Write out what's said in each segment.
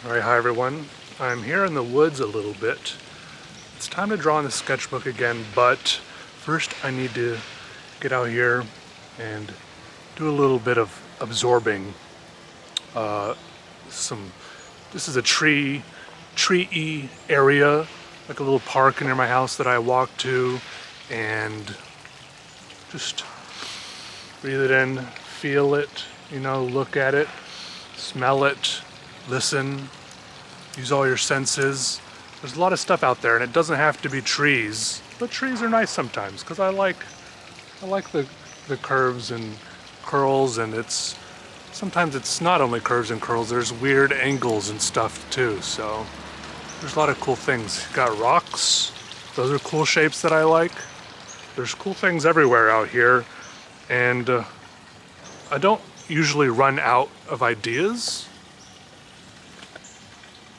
Alright, hi everyone. I'm here in the woods a little bit. It's time to draw in the sketchbook again, but first I need to get out here and do a little bit of absorbing. This is a tree-y area, like a little park near my house that I walk to, and just breathe it in, feel it, look at it, smell it, listen, use all your senses. There's a lot of stuff out there, and it doesn't have to be trees, but trees are nice sometimes because I like the curves and curls, and sometimes it's not only curves and curls, there's weird angles and stuff too, so there's a lot of cool things. You've got rocks, those are cool shapes that I like. There's cool things everywhere out here, and I don't usually run out of ideas,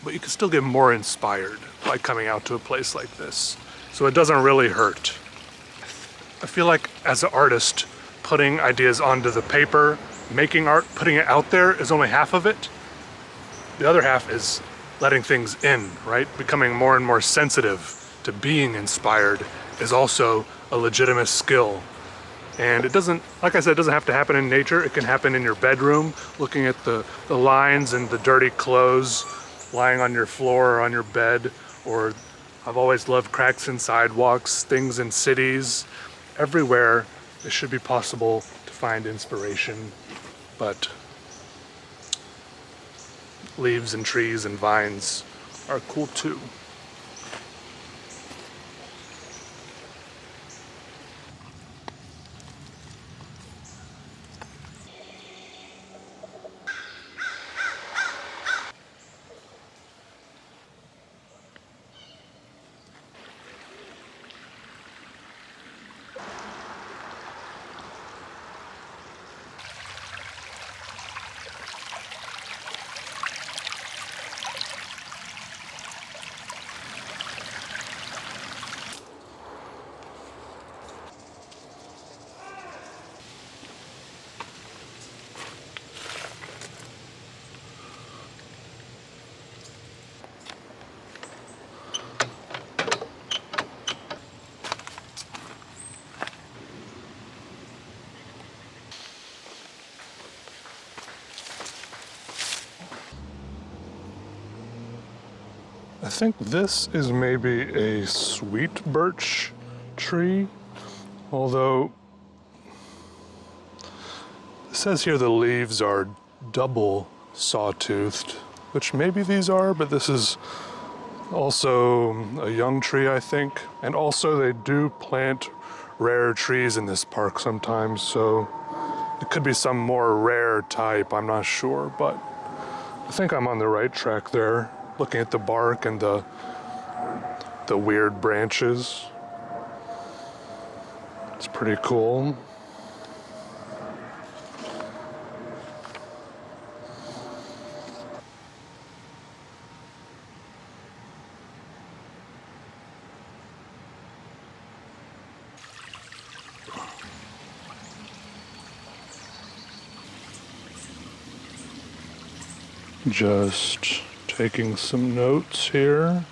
but you can still get more inspired by coming out to a place like this. So it doesn't really hurt. I feel like as an artist, putting ideas onto the paper, making art, putting it out there is only half of it. The other half is letting things in, right? Becoming more and more sensitive to being inspired is also a legitimate skill. And it doesn't, like I said, it doesn't have to happen in nature. It can happen in your bedroom, looking at the lines and the dirty clothes lying on your floor or on your bed, or I've always loved cracks in sidewalks, things in cities. Everywhere it should be possible to find inspiration, but leaves and trees and vines are cool too. I think this is maybe a sweet birch tree, although it says here the leaves are double sawtoothed, which maybe these are, but this is also a young tree, I think. And also they do plant rare trees in this park sometimes, so it could be some more rare type, I'm not sure, but I think I'm on the right track there. Looking at the bark and the weird branches. It's pretty cool. Just taking some notes here.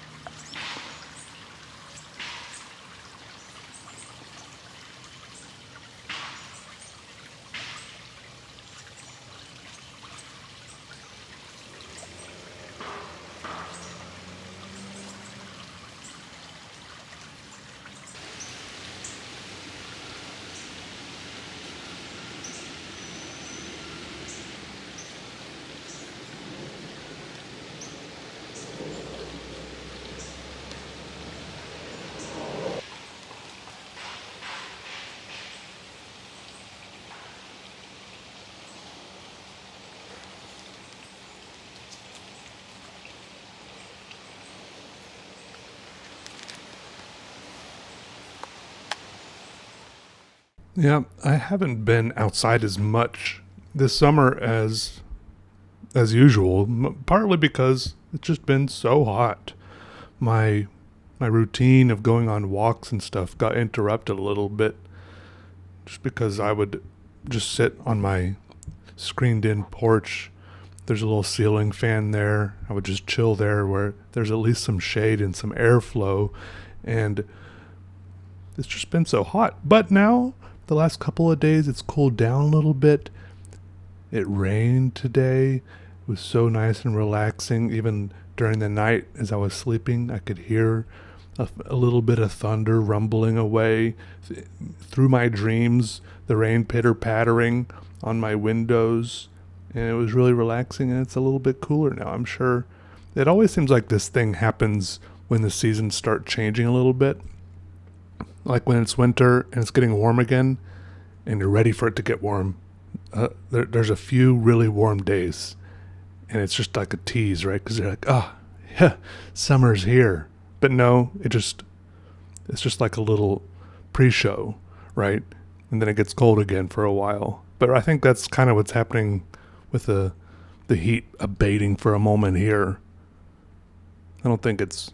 Yeah, I haven't been outside as much this summer as usual, partly because it's just been so hot. My routine of going on walks and stuff got interrupted a little bit just because I would just sit on my screened in porch There's a little ceiling fan there. I would just chill there where there's at least some shade and some airflow. And it's just been so hot. But now, the last couple of days, it's cooled down a little bit. It rained today. It was so nice and relaxing. Even during the night as I was sleeping, I could hear a little bit of thunder rumbling away through my dreams, the rain pitter-pattering on my windows. And it was really relaxing, and it's a little bit cooler now, I'm sure. It always seems like this thing happens when the seasons start changing a little bit. Like when it's winter and it's getting warm again, and you're ready for it to get warm. There's a few really warm days, and it's just like a tease, right? Because you're like, oh, yeah, summer's here. But no, it's just like a little pre-show, right? And then it gets cold again for a while. But I think that's kind of what's happening with the heat abating for a moment here. I don't think it's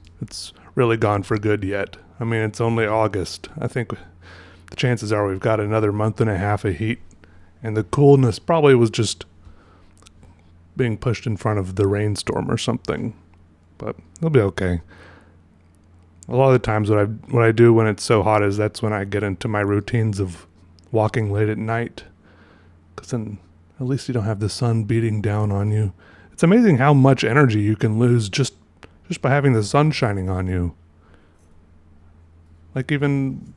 really gone for good yet. I mean, it's only August. I think the chances are we've got another month and a half of heat, and the coolness probably was just being pushed in front of the rainstorm or something. But it'll be okay. A lot of the times what I do when it's so hot is that's when I get into my routines of walking late at night, because then at least you don't have the sun beating down on you. It's amazing how much energy you can lose just by having the sun shining on you. Like even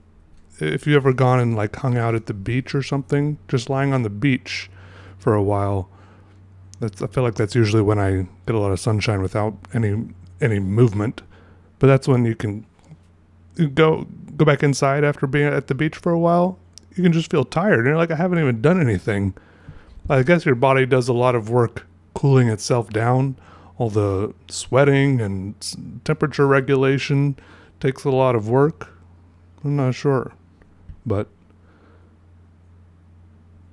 if you ever gone and like hung out at the beach or something, just lying on the beach for a while, I feel like that's usually when I get a lot of sunshine without any movement. But that's when you can go back inside after being at the beach for a while. You can just feel tired. And you're like, I haven't even done anything. I guess your body does a lot of work cooling itself down. All the sweating and temperature regulation takes a lot of work. I'm not sure. But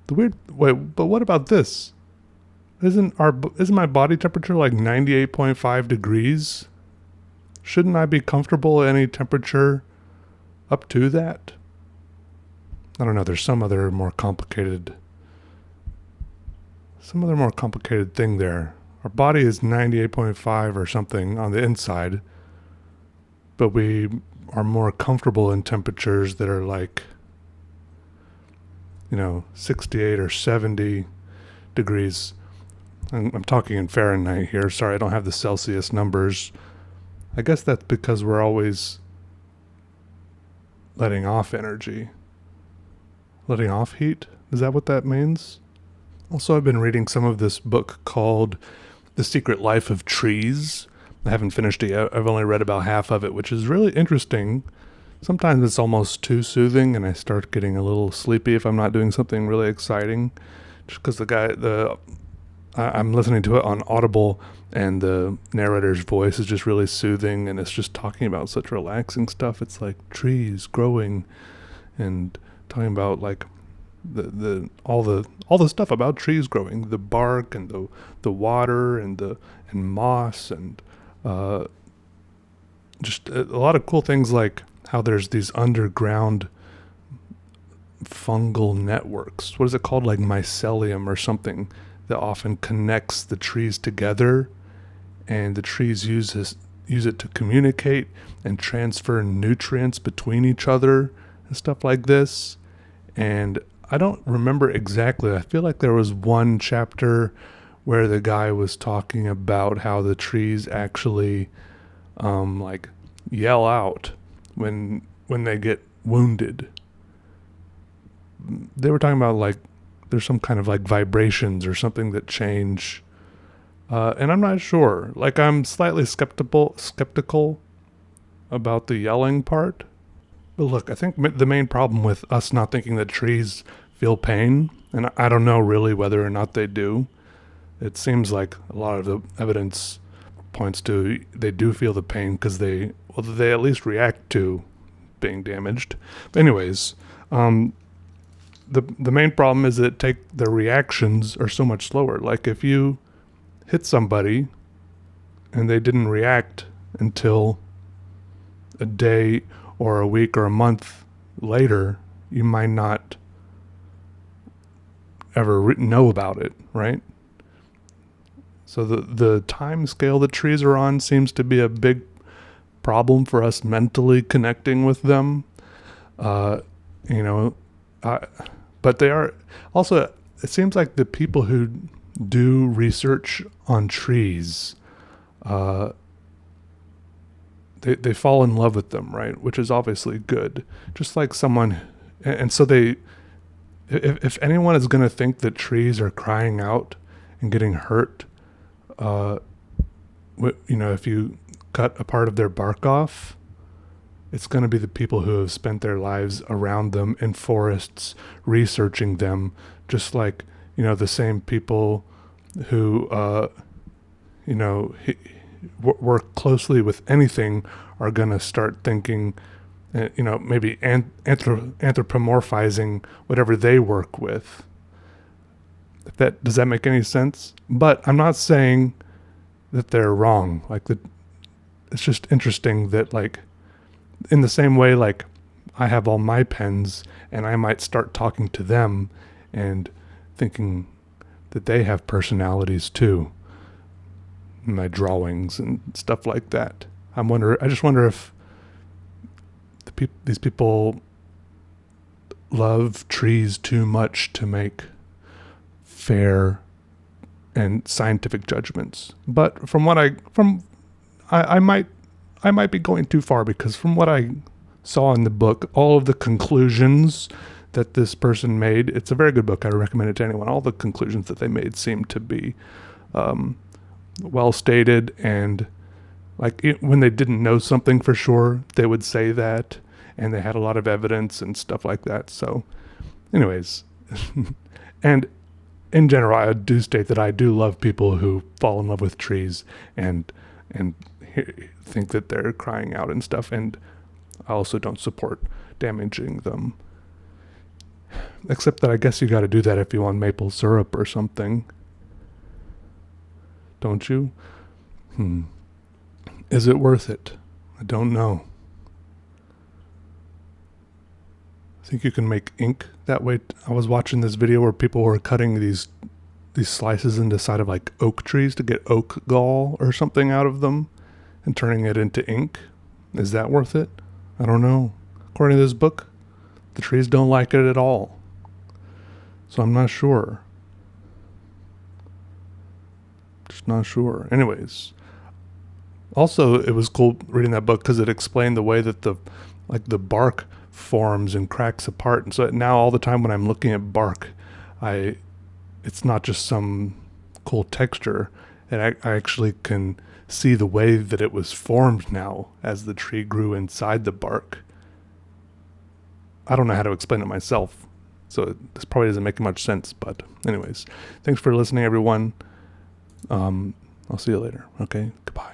but what about this? Isn't my body temperature like 98.5 degrees? Shouldn't I be comfortable at any temperature up to that? I don't know. There's some other more complicated thing there. Our body is 98.5 or something on the inside, but we are more comfortable in temperatures that are like, 68 or 70 degrees. I'm talking in Fahrenheit here. Sorry, I don't have the Celsius numbers. I guess that's because we're always letting off energy. Letting off heat? Is that what that means? Also, I've been reading some of this book called The Secret Life of Trees. I haven't finished it yet. I've only read about half of it, which is really interesting. Sometimes it's almost too soothing, and I start getting a little sleepy if I'm not doing something really exciting. Just because I'm listening to it on Audible, and the narrator's voice is just really soothing, and it's just talking about such relaxing stuff. It's like trees growing, and talking about like all the stuff about trees growing, the bark and the water and moss and just a lot of cool things, like how there's these underground fungal networks. What is it called? Like mycelium or something, that often connects the trees together, and the trees use it to communicate and transfer nutrients between each other and stuff like this. And I don't remember exactly. I feel like there was one chapter where the guy was talking about how the trees actually like yell out when they get wounded. They were talking about like there's some kind of like vibrations or something that change. And I'm not sure. Like I'm slightly skeptical about the yelling part. But look, I think the main problem with us not thinking that trees feel pain, and I don't know really whether or not they do. It seems like a lot of the evidence points to they do feel the pain because they at least react to being damaged. But anyways, the main problem is that their reactions are so much slower. Like if you hit somebody and they didn't react until a day or a week or a month later, you might not ever know about it, right? So the time scale that trees are on seems to be a big problem for us mentally connecting with them. You know, but they are also, it seems like the people who do research on trees, they fall in love with them, right? Which is obviously good. Just like someone, and so if anyone is going to think that trees are crying out and getting hurt, if you cut a part of their bark off, it's going to be the people who have spent their lives around them in forests researching them, just like, the same people who, work closely with anything are going to start thinking, maybe anthropomorphizing whatever they work with. Does that make any sense? But I'm not saying that they're wrong. It's just interesting that, in the same way, I have all my pens and I might start talking to them and thinking that they have personalities too. My drawings and stuff like that. I just wonder if these people love trees too much to make fair and scientific judgments. But I might be going too far, because from what I saw in the book, all of the conclusions that this person made, it's a very good book. I recommend it to anyone. All the conclusions that they made seem to be well stated, and when they didn't know something for sure, they would say that, and they had a lot of evidence and stuff like that. So anyways, and in general, I do state that I do love people who fall in love with trees and think that they're crying out and stuff, and I also don't support damaging them. Except that I guess you got to do that if you want maple syrup or something. Don't you? Is it worth it? I don't know. I think you can make ink that way. I was watching this video where people were cutting these slices into the side of oak trees to get oak gall or something out of them and turning it into ink. Is that worth it? I don't know. According to this book, the trees don't like it at all. So I'm not sure. Just not sure. Anyways. Also, it was cool reading that book because it explained the way that the bark forms and cracks apart. And so now all the time when I'm looking at bark, it's not just some cool texture. And I actually can see the way that it was formed now as the tree grew inside the bark. I don't know how to explain it myself, so this probably doesn't make much sense. But anyways, thanks for listening, everyone. I'll see you later. Okay, goodbye.